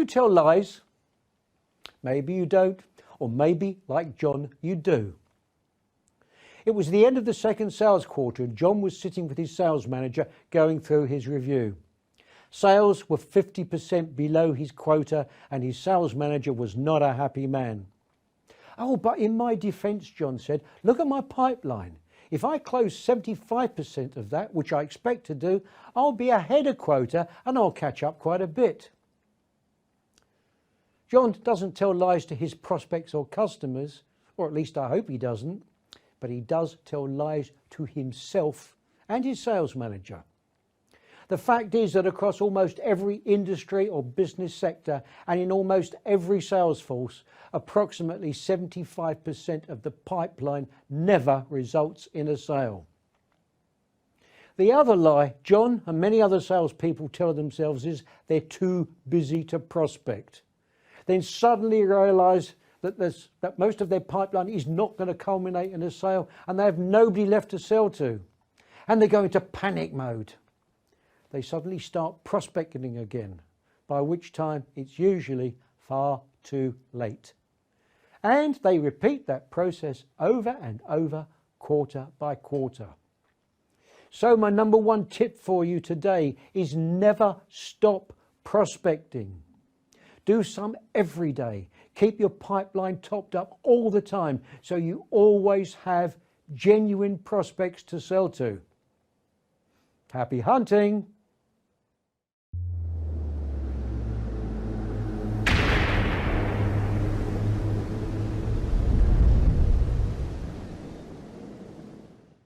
you tell lies? Maybe you don't, or maybe, like John, you do. It was the end of the second sales quarter and John was sitting with his sales manager going through his review. Sales were 50% below his quota and his sales manager was not a happy man. Oh, but in my defence, John said, look at my pipeline. If I close 75% of that, which I expect to do, I'll be ahead of quota and I'll catch up quite a bit. John doesn't tell lies to his prospects or customers, or at least I hope he doesn't, but he does tell lies to himself and his sales manager. The fact is that across almost every industry or business sector and in almost every sales force, approximately 75% of the pipeline never results in a sale. The other lie John and many other salespeople tell themselves is they're too busy to prospect. Then suddenly realise that most of their pipeline is not going to culminate in a sale and they have nobody left to sell to. And they go into panic mode. They suddenly start prospecting again, by which time it's usually far too late. And they repeat that process over and over, quarter by quarter. So my number one tip for you today is never stop prospecting. Do some every day. Keep your pipeline topped up all the time so you always have genuine prospects to sell to. Happy hunting!